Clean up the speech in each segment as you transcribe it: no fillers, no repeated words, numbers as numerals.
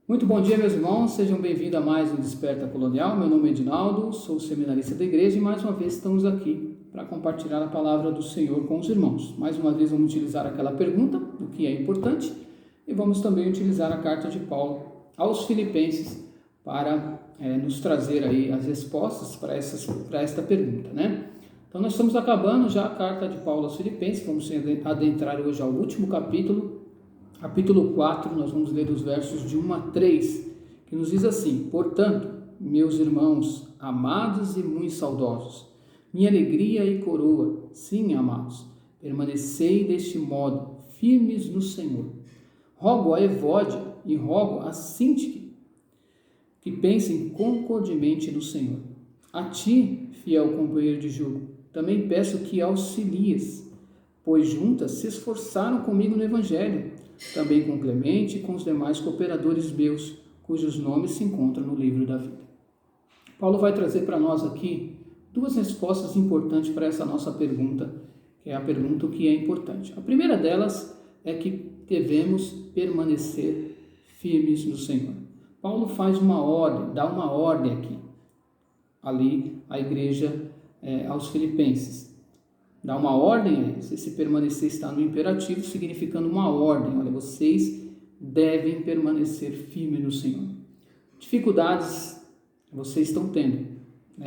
Muito bom dia, meus irmãos, sejam bem-vindos a mais um Desperta Colonial. Meu nome é Edinaldo, sou seminarista da igreja e mais uma vez estamos aqui para compartilhar a palavra do Senhor com os irmãos. Mais uma vez vamos utilizar aquela pergunta, o que é importante, e vamos também utilizar a carta de Paulo aos Filipenses para nos trazer aí as respostas para esta pergunta, né? Então nós estamos acabando já a carta de Paulo aos Filipenses, vamos adentrar hoje ao último capítulo 4, nós vamos ler os versos de 1 a 3, que nos diz assim: Portanto, meus irmãos, amados e muito saudosos, minha alegria e coroa, sim, amados, permanecei deste modo, firmes no Senhor. Rogo a Evódia e rogo a Sintique que pensem concordemente no Senhor. A ti, fiel companheiro de jugo, também peço que auxilies, pois juntas se esforçaram comigo no Evangelho, também com Clemente e com os demais cooperadores meus, cujos nomes se encontram no livro da vida. Paulo vai trazer para nós aqui duas respostas importantes para essa nossa pergunta, que é a pergunta que é importante. A primeira delas é que devemos permanecer firmes no Senhor. Paulo faz uma ordem, dá uma ordem aqui, ali à igreja, aos Filipenses. Dá uma ordem a eles. Esse permanecer está no imperativo, significando uma ordem. Olha, vocês devem permanecer firmes no Senhor. Dificuldades vocês estão tendo,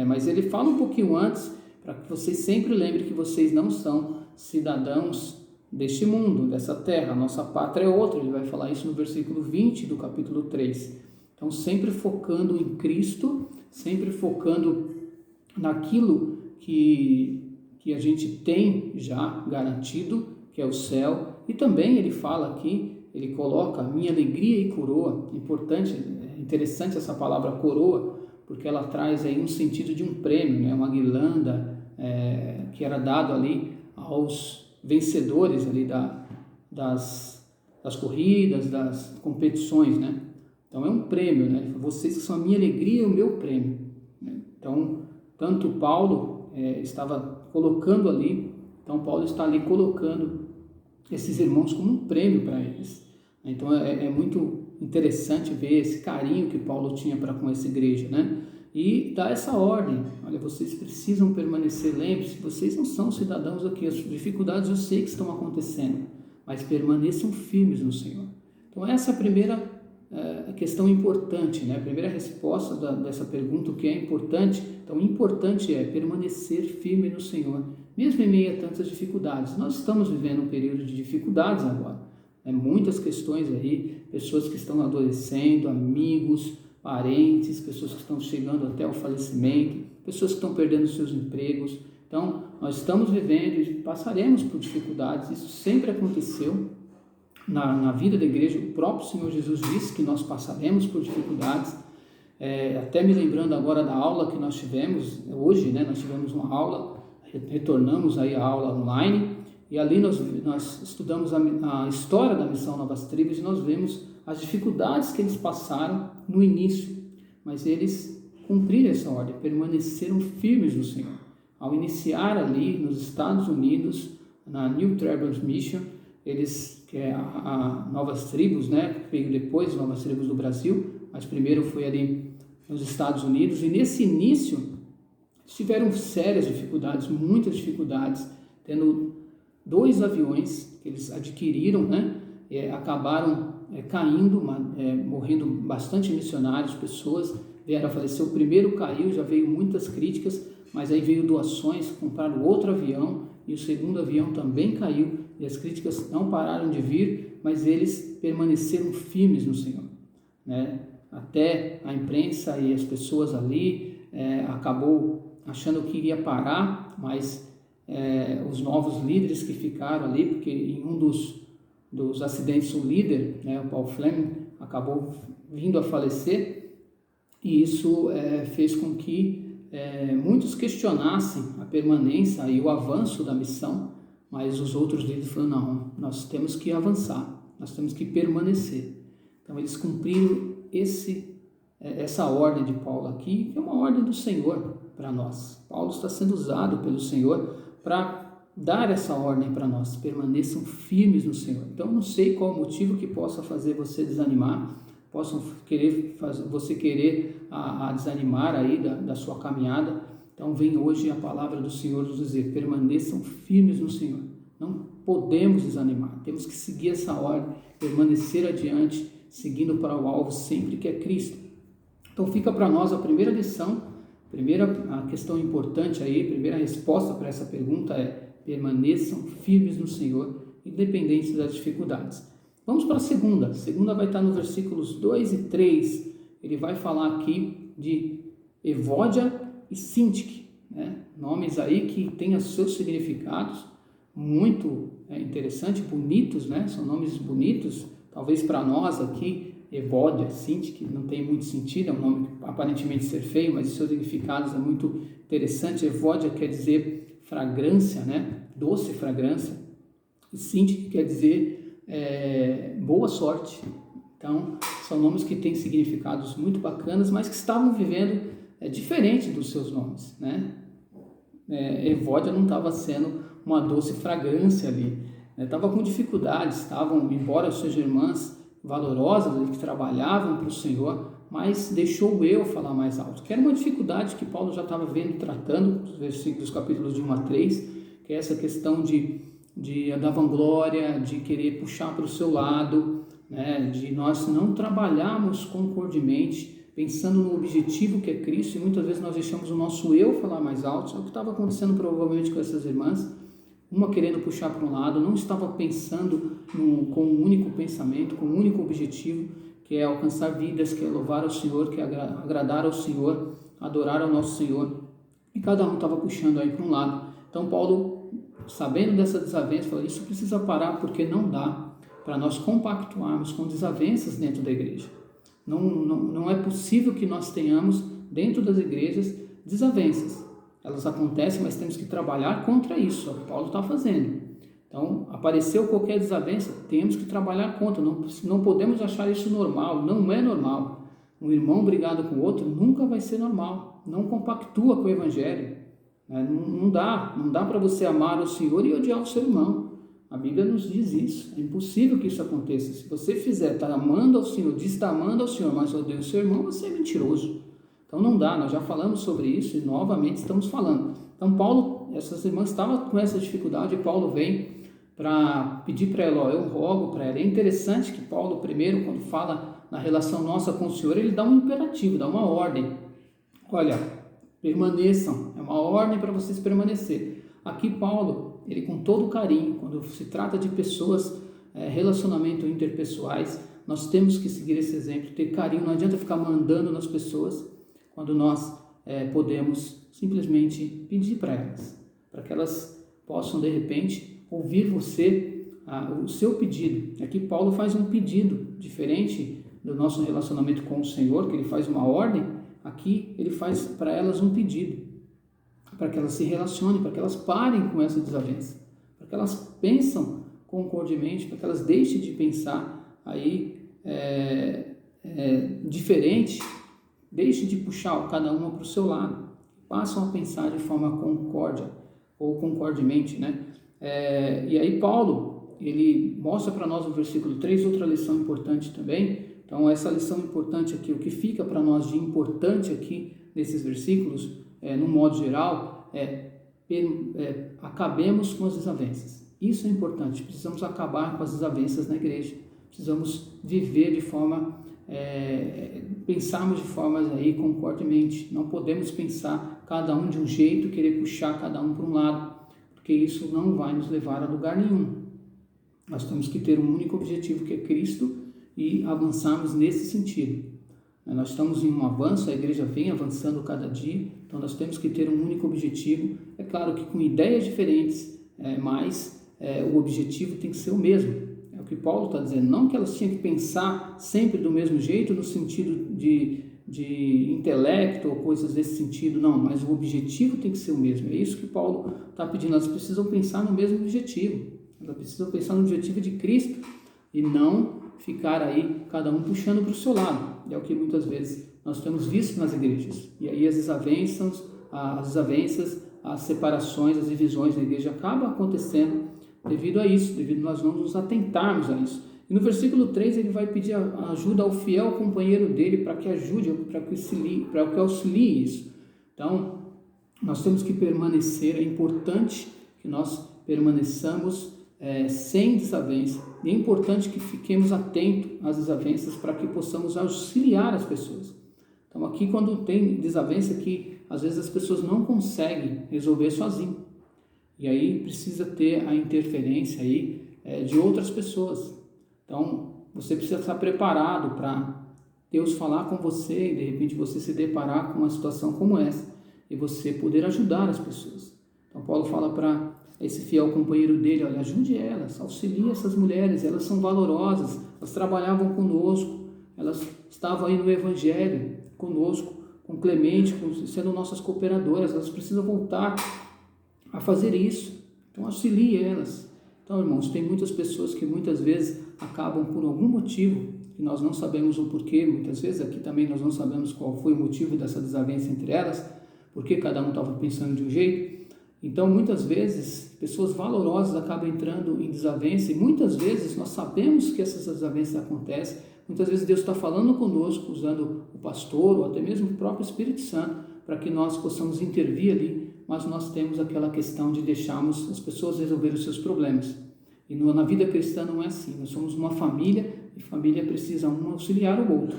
mas ele fala um pouquinho antes, para que vocês sempre lembrem que vocês não são cidadãos deste mundo, dessa terra. A nossa pátria é outra. Ele vai falar isso no versículo 20 do capítulo 3. Então, sempre focando em Cristo, sempre focando naquilo que a gente tem já garantido, que é o céu. E também ele fala aqui, ele coloca minha alegria e coroa. Importante, é interessante essa palavra coroa, porque ela traz aí um sentido de um prêmio, né? Uma guirlanda que era dado ali aos vencedores ali das corridas, das competições, né? Então é um prêmio, né? Vocês que são a minha alegria e o meu prêmio, né? Então, tanto Paulo estava colocando ali, então Paulo está ali colocando esses irmãos como um prêmio para eles. Então é muito interessante ver esse carinho que Paulo tinha para com essa igreja, né? E dá essa ordem: olha, vocês precisam permanecer, lembre-se, vocês não são cidadãos aqui, as dificuldades eu sei que estão acontecendo, mas permaneçam firmes no Senhor. Então essa é a primeira questão importante, né? A primeira resposta dessa pergunta, o que é importante. Então, importante é permanecer firme no Senhor, mesmo em meio a tantas dificuldades. Nós estamos vivendo um período de dificuldades agora, muitas questões aí, pessoas que estão adoecendo, amigos, parentes, pessoas que estão chegando até o falecimento, pessoas que estão perdendo seus empregos. Então, nós estamos vivendo e passaremos por dificuldades, isso sempre aconteceu na vida da igreja. O próprio Senhor Jesus disse que nós passaremos por dificuldades. Até me lembrando agora da aula que nós tivemos hoje, né? Nós tivemos uma aula, retornamos aí a aula online, e ali nós estudamos a história da missão Novas Tribos, e nós vemos as dificuldades que eles passaram no início, mas eles cumpriram essa ordem, permaneceram firmes no Senhor. Ao iniciar ali nos Estados Unidos, na New Tribes Mission, que é a Novas Tribos, né, que veio depois, Novas Tribos do Brasil, mas primeiro foi ali nos Estados Unidos, e nesse início tiveram sérias dificuldades, muitas dificuldades, tendo 2 aviões que eles adquiriram, né, acabaram caindo, morrendo bastante missionários, pessoas vieram a falecer. O primeiro caiu, já veio muitas críticas, mas aí veio doações, compraram outro avião, e o segundo avião também caiu, e as críticas não pararam de vir, mas eles permaneceram firmes no Senhor, né? Até a imprensa e as pessoas ali acabou achando que iria parar, mas os novos líderes que ficaram ali, porque em um dos acidentes o líder, né, o Paul Fleming, acabou vindo a falecer, e isso fez com que muitos questionassem a permanência e o avanço da missão, mas os outros líderes falaram: não, nós temos que avançar, nós temos que permanecer. Então eles cumpriram essa ordem de Paulo aqui, que é uma ordem do Senhor para nós. Paulo está sendo usado pelo Senhor para dar essa ordem para nós: permaneçam firmes no Senhor. Então não sei qual o motivo que possa fazer você desanimar, possam você querer a desanimar aí da sua caminhada. Então vem hoje a palavra do Senhor nos dizer: permaneçam firmes no Senhor. Não podemos desanimar, temos que seguir essa ordem, permanecer adiante, seguindo para o alvo sempre, que é Cristo. Então fica para nós a primeira lição, a questão importante aí, a primeira resposta para essa pergunta é: permaneçam firmes no Senhor, independente das dificuldades. Vamos para a segunda. A segunda vai estar nos versículos 2 e 3. Ele vai falar aqui de Evódia e Sintique, né? Nomes aí que têm os seus significados muito interessantes, bonitos, né? São nomes bonitos. Talvez para nós aqui, Evódia, Sintique, não tem muito sentido, é um nome que aparentemente ser feio, mas os seus significados é muito interessante. Evódia quer dizer fragrância, né? Doce fragrância. E Sintique quer dizer boa sorte. Então, são nomes que têm significados muito bacanas, mas que estavam vivendo diferente dos seus nomes, né? Evódia não estava sendo uma doce fragrância ali, estava com dificuldades, embora sejam irmãs valorosas que trabalhavam para o Senhor, mas deixou o eu falar mais alto, que era uma dificuldade que Paulo já estava tratando nos versículos, capítulos de 1 a 3, que é essa questão da vanglória, de querer puxar para o seu lado, né, de nós não trabalharmos concordemente, pensando no objetivo que é Cristo, e muitas vezes nós deixamos o nosso eu falar mais alto. É o que estava acontecendo provavelmente com essas irmãs, uma querendo puxar para um lado, não estava pensando com um único pensamento, com um único objetivo, que é alcançar vidas, que é louvar ao Senhor, que é agradar ao Senhor, adorar ao nosso Senhor, e cada um estava puxando aí para um lado. Então Paulo, sabendo dessa desavença, falou: isso precisa parar, porque não dá para nós compactuarmos com desavenças dentro da igreja. Não é possível que nós tenhamos dentro das igrejas desavenças. Elas acontecem, mas temos que trabalhar contra isso. É o que Paulo está fazendo. Então, apareceu qualquer desavença, temos que trabalhar contra. Não podemos achar isso normal. Não é normal. Um irmão brigado com o outro nunca vai ser normal. Não compactua com o evangelho. Não dá para você amar o Senhor e odiar o seu irmão. A Bíblia nos diz isso. É impossível que isso aconteça. Se você está amando ao Senhor, diz que está amando ao Senhor, mas odeia o seu irmão, você é mentiroso. Então não dá, nós já falamos sobre isso e novamente estamos falando. Então Paulo, essas irmãs estavam com essa dificuldade, e Paulo vem para pedir para ela: eu rogo para ela. É interessante que Paulo, primeiro, quando fala na relação nossa com o Senhor, ele dá um imperativo, dá uma ordem. Olha, permaneçam, é uma ordem para vocês permanecer. Aqui Paulo, ele com todo o carinho, quando se trata de pessoas, relacionamento interpessoais, nós temos que seguir esse exemplo, ter carinho. Não adianta ficar mandando nas pessoas, quando nós podemos simplesmente pedir para elas, para que elas possam de repente ouvir o seu pedido. Aqui Paulo faz um pedido diferente do nosso relacionamento com o Senhor, que ele faz uma ordem. Aqui ele faz para elas um pedido, para que elas se relacionem, para que elas parem com essa desavença, para que elas pensam concordemente, para que elas deixem de pensar aí diferente, deixem de puxar cada uma para o seu lado, passam a pensar de forma concórdia ou concordemente, né? E aí Paulo, ele mostra para nós no versículo 3 outra lição importante também. Então essa lição importante aqui, o que fica para nós de importante aqui nesses versículos, no modo geral, acabemos com as desavenças. Isso é importante, precisamos acabar com as desavenças na igreja, precisamos viver de forma, pensarmos de formas aí concordemente, não podemos pensar cada um de um jeito, querer puxar cada um para um lado, porque isso não vai nos levar a lugar nenhum. Nós temos que ter um único objetivo, que é Cristo, e avançarmos nesse sentido. Nós estamos em um avanço, a igreja vem avançando cada dia, então nós temos que ter um único objetivo. É claro que com ideias diferentes, mas o objetivo tem que ser o mesmo. É o que Paulo está dizendo, não que elas tinham que pensar sempre do mesmo jeito, no sentido de intelecto ou coisas desse sentido, não, mas o objetivo tem que ser o mesmo. É isso que Paulo está pedindo, elas precisam pensar no mesmo objetivo, elas precisam pensar no objetivo de Cristo e não ficar aí cada um puxando para o seu lado. É o que muitas vezes nós temos visto nas igrejas. E aí as desavenças, as separações, as divisões na igreja acabam acontecendo devido a isso, devido a nós não nos atentarmos a isso. E no versículo 3 ele vai pedir ajuda ao fiel companheiro dele para que ajude, para que auxilie isso. Então, nós temos que permanecer, é importante que nós permaneçamos sem desavença. E é importante que fiquemos atentos às desavenças para que possamos auxiliar as pessoas. Então aqui quando tem desavença que às vezes as pessoas não conseguem resolver sozinho. E aí precisa ter a interferência aí de outras pessoas. Então você precisa estar preparado para Deus falar com você e de repente você se deparar com uma situação como essa e você poder ajudar as pessoas. Então Paulo fala para esse fiel companheiro dele, olha, ajude elas, auxilie essas mulheres, elas são valorosas, elas trabalhavam conosco, elas estavam aí no Evangelho conosco, com Clemente, sendo nossas cooperadoras, elas precisam voltar a fazer isso, então auxilie elas. Então, irmãos, tem muitas pessoas que muitas vezes acabam por algum motivo, que nós não sabemos o porquê, muitas vezes aqui também nós não sabemos qual foi o motivo dessa desavença entre elas, porque cada um estava pensando de um jeito. Então, muitas vezes, pessoas valorosas acabam entrando em desavença e muitas vezes nós sabemos que essas desavenças acontecem. Muitas vezes Deus está falando conosco, usando o pastor ou até mesmo o próprio Espírito Santo, para que nós possamos intervir ali, mas nós temos aquela questão de deixarmos as pessoas resolverem os seus problemas. E na vida cristã não é assim, nós somos uma família e família precisa um auxiliar o outro.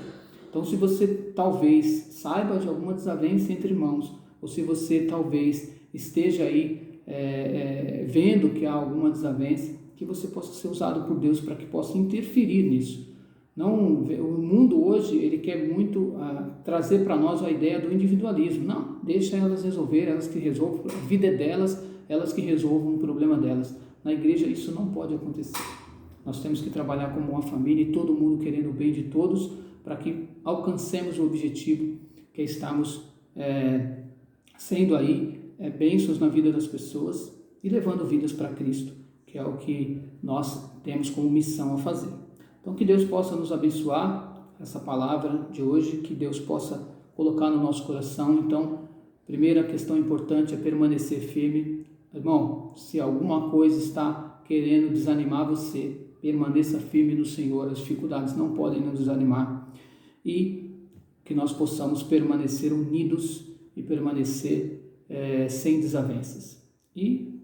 Então, se você talvez saiba de alguma desavença entre irmãos, ou se você talvez esteja aí vendo que há alguma desavença, que você possa ser usado por Deus para que possa interferir nisso. Não, o mundo hoje ele quer muito trazer para nós a ideia do individualismo. Não, deixa elas resolver, elas que resolvam, a vida é delas, elas que resolvam o problema delas. Na igreja isso não pode acontecer. Nós temos que trabalhar como uma família e todo mundo querendo o bem de todos para que alcancemos o objetivo que é estarmos sendo aí bênçãos na vida das pessoas e levando vidas para Cristo, que é o que nós temos como missão a fazer. Então que Deus possa nos abençoar essa palavra de hoje, que Deus possa colocar no nosso coração. Então, primeira questão importante é permanecer firme. Irmão, se alguma coisa está querendo desanimar você, permaneça firme no Senhor, as dificuldades não podem nos desanimar. E que nós possamos permanecer unidos e permanecer sem desavenças. E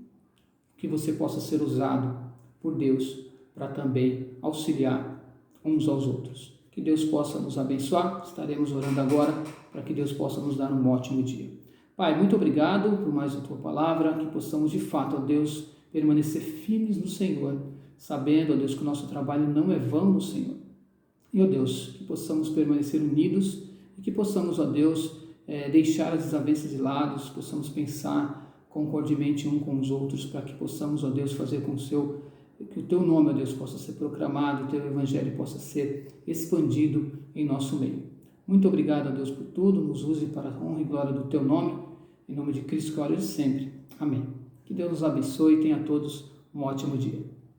que você possa ser usado por Deus para também auxiliar uns aos outros. Que Deus possa nos abençoar. Estaremos orando agora para que Deus possa nos dar um ótimo dia. Pai, muito obrigado por mais a Tua palavra, que possamos de fato, ó Deus, permanecer firmes no Senhor, sabendo, ó Deus, que o nosso trabalho não é vão no Senhor. E, ó Deus, que possamos permanecer unidos e que possamos, ó Deus, deixar as desavenças de lado, possamos pensar concordemente um com os outros, para que possamos, ó Deus, fazer que o Teu nome, ó Deus, possa ser proclamado, o Teu Evangelho possa ser expandido em nosso meio. Muito obrigado, ó Deus, por tudo, nos use para a honra e glória do Teu nome, em nome de Cristo, que ora de sempre. Amém. Que Deus nos abençoe e tenha a todos um ótimo dia.